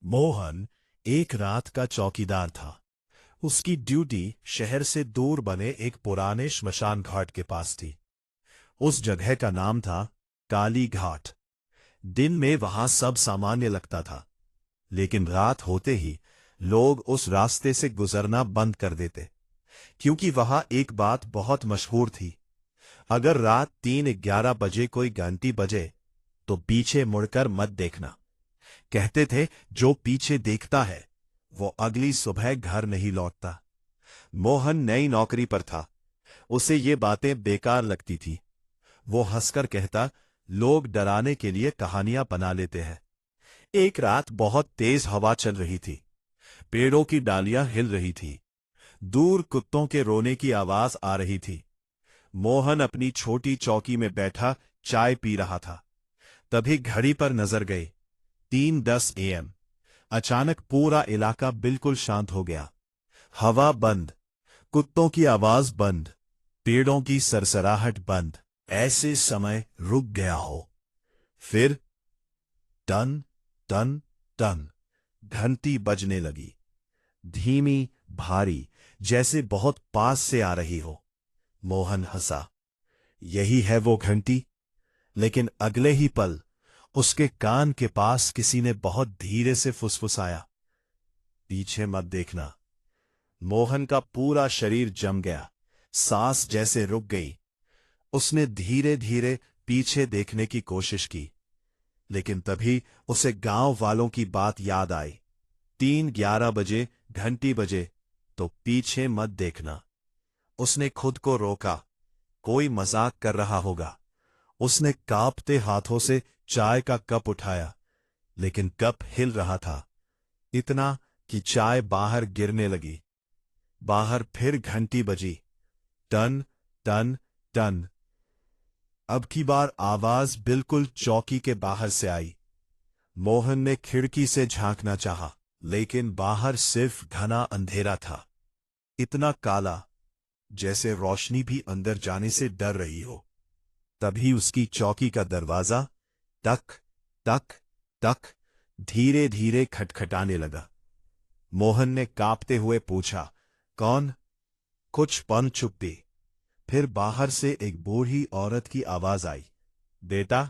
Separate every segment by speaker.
Speaker 1: मोहन एक रात का चौकीदार था। उसकी ड्यूटी शहर से दूर बने एक पुराने श्मशान घाट के पास थी। उस जगह का नाम था काली घाट। दिन में वहां सब सामान्य लगता था, लेकिन रात होते ही लोग उस रास्ते से गुजरना बंद कर देते, क्योंकि वहां एक बात बहुत मशहूर थी। अगर रात 3:11 बजे कोई घंटी बजे तो पीछे मुड़कर मत देखना। कहते थे, जो पीछे देखता है वो अगली सुबह घर नहीं लौटता। मोहन नई नौकरी पर था। उसे ये बातें बेकार लगती थी। वो हंसकर कहता, लोग डराने के लिए कहानियां बना लेते हैं। एक रात बहुत तेज हवा चल रही थी। पेड़ों की डालियां हिल रही थी। दूर कुत्तों के रोने की आवाज आ रही थी। मोहन अपनी छोटी चौकी में बैठा चाय पी रहा था। तभी घड़ी पर नजर गई। 3:10 AM। अचानक पूरा इलाका बिल्कुल शांत हो गया। हवा बंद, कुत्तों की आवाज बंद, पेड़ों की सरसराहट बंद। ऐसे समय रुक गया हो। फिर टन टन टन घंटी बजने लगी। धीमी, भारी, जैसे बहुत पास से आ रही हो। मोहन हंसा। यही है वो घंटी। लेकिन अगले ही पल उसके कान के पास किसी ने बहुत धीरे से फुसफुसाया, पीछे मत देखना। मोहन का पूरा शरीर जम गया। सांस जैसे रुक गई। उसने धीरे धीरे पीछे देखने की कोशिश की, लेकिन तभी उसे गांव वालों की बात याद आई। 3:11 बजे घंटी बजे तो पीछे मत देखना। उसने खुद को रोका। कोई मजाक कर रहा होगा। उसने कांपते हाथों से चाय का कप उठाया, लेकिन कप हिल रहा था, इतना कि चाय बाहर गिरने लगी। बाहर फिर घंटी बजी। टन टन टन। अब की बार आवाज बिल्कुल चौकी के बाहर से आई। मोहन ने खिड़की से झांकना चाहा, लेकिन बाहर सिर्फ घना अंधेरा था। इतना काला जैसे रोशनी भी अंदर जाने से डर रही हो। तभी उसकी चौकी का दरवाजा टक टक टक धीरे धीरे खटखटाने लगा। मोहन ने कांपते हुए पूछा, कौन? कुछ पल चुप्पी। फिर बाहर से एक बूढ़ी औरत की आवाज आई, बेटा,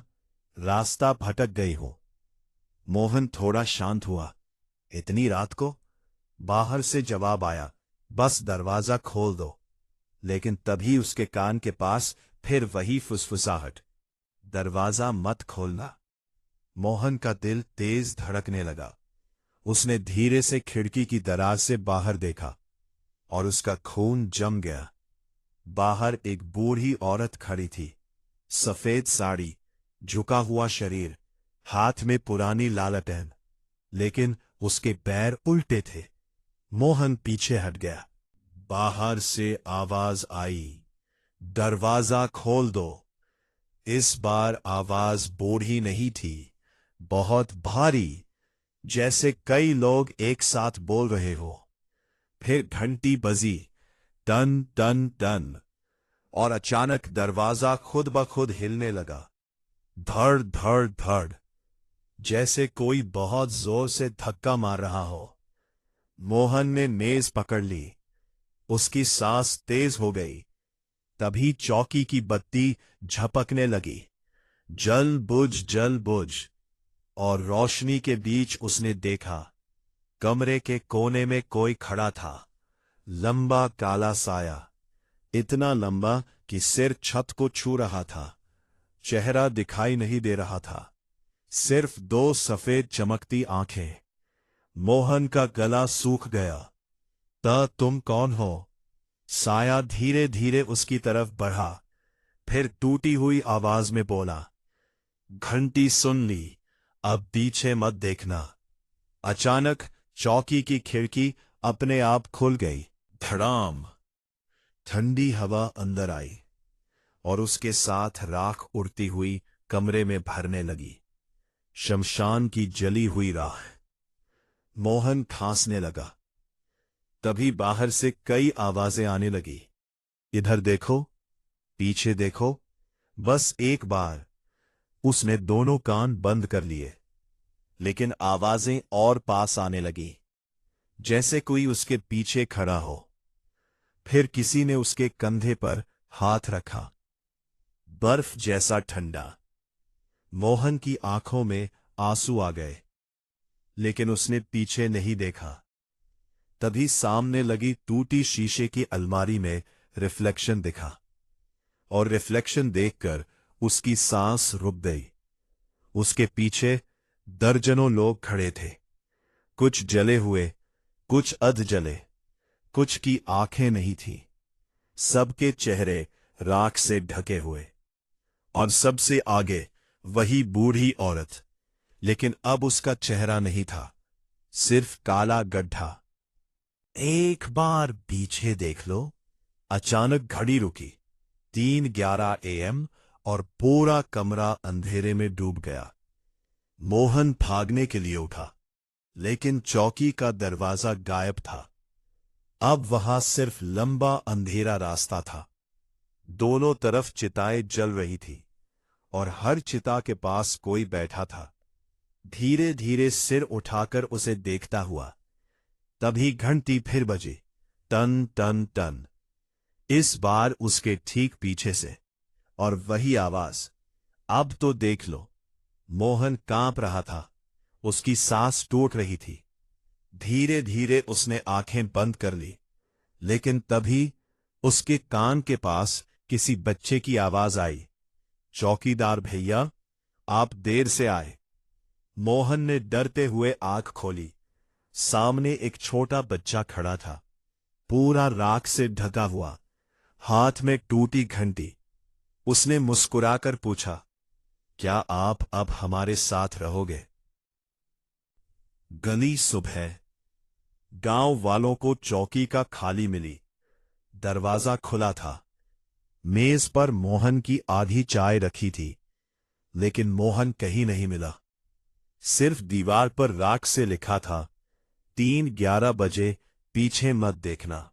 Speaker 1: रास्ता भटक गई हो। मोहन थोड़ा शांत हुआ। इतनी रात को? बाहर से जवाब आया, बस दरवाजा खोल दो। लेकिन तभी उसके कान के पास फिर वही फुसफुसाहट, दरवाजा मत खोलना। मोहन का दिल तेज धड़कने लगा। उसने धीरे से खिड़की की दराज से बाहर देखा और उसका खून जम गया। बाहर एक बूढ़ी औरत खड़ी थी। सफेद साड़ी, झुका हुआ शरीर, हाथ में पुरानी लालटेन, लेकिन उसके पैर उल्टे थे। मोहन पीछे हट गया। बाहर से आवाज आई, दरवाजा खोल दो। इस बार आवाज बूढ़ी नहीं थी, बहुत भारी, जैसे कई लोग एक साथ बोल रहे हो। फिर घंटी बजी, टन टन टन, और अचानक दरवाजा खुद ब खुद हिलने लगा। धड़ धड़ धड़, जैसे कोई बहुत जोर से धक्का मार रहा हो। मोहन ने मेज पकड़ ली। उसकी सांस तेज हो गई। तभी चौकी की बत्ती झपकने लगी। जल बुझ, और रोशनी के बीच उसने देखा, कमरे के कोने में कोई खड़ा था। लंबा काला साया, इतना लंबा कि सिर छत को छू रहा था। चेहरा दिखाई नहीं दे रहा था, सिर्फ दो सफेद चमकती आंखें। मोहन का गला सूख गया। तुम कौन हो? साया धीरे धीरे उसकी तरफ बढ़ा, फिर टूटी हुई आवाज में बोला, घंटी सुन ली, अब पीछे मत देखना। अचानक चौकी की खिड़की अपने आप खुल गई। धड़ाम। ठंडी हवा अंदर आई और उसके साथ राख उड़ती हुई कमरे में भरने लगी। शमशान की जली हुई राख। मोहन खांसने लगा। तभी बाहर से कई आवाजें आने लगी। इधर देखो, पीछे देखो, बस एक बार। उसने दोनों कान बंद कर लिए। लेकिन आवाजें और पास आने लगी, जैसे कोई उसके पीछे खड़ा हो। फिर किसी ने उसके कंधे पर हाथ रखा, बर्फ जैसा ठंडा। मोहन की आंखों में आंसू आ गए, लेकिन उसने पीछे नहीं देखा। तभी सामने लगी टूटी शीशे की अलमारी में रिफ्लेक्शन दिखा, और रिफ्लेक्शन देखकर उसकी सांस रुक गई। उसके पीछे दर्जनों लोग खड़े थे, कुछ जले हुए, कुछ अध जले, कुछ की आंखें नहीं थीं। सबके चेहरे राख से ढके हुए, और सबसे आगे वही बूढ़ी औरत, लेकिन अब उसका चेहरा नहीं था, सिर्फ काला गड्ढा। एक बार पीछे देख लो। अचानक घड़ी रुकी। 3:11 AM और पूरा कमरा अंधेरे में डूब गया। मोहन भागने के लिए उठा, लेकिन चौकी का दरवाजा गायब था। अब वहां सिर्फ लंबा अंधेरा रास्ता था। दोनों तरफ चिताएं जल रही थी, और हर चिता के पास कोई बैठा था, धीरे धीरे सिर उठाकर उसे देखता हुआ। तभी घंटी फिर बजी, टन टन टन। इस बार उसके ठीक पीछे से, और वही आवाज। अब तो देख लो। मोहन कांप रहा था, उसकी सांस टूट रही थी। धीरे धीरे उसने आंखें बंद कर ली, लेकिन तभी उसके कान के पास किसी बच्चे की आवाज आई, चौकीदार भैया, आप देर से आए। मोहन ने डरते हुए आंख खोली। सामने एक छोटा बच्चा खड़ा था, पूरा राख से ढका हुआ, हाथ में टूटी घंटी। उसने मुस्कुराकर पूछा, क्या आप अब हमारे साथ रहोगे? गली सुबह। गांव वालों को चौकी का खाली मिली। दरवाजा खुला था। मेज पर मोहन की आधी चाय रखी थी, लेकिन मोहन कहीं नहीं मिला। सिर्फ दीवार पर राख से लिखा था, 3:11 बजे, पीछे मत देखना।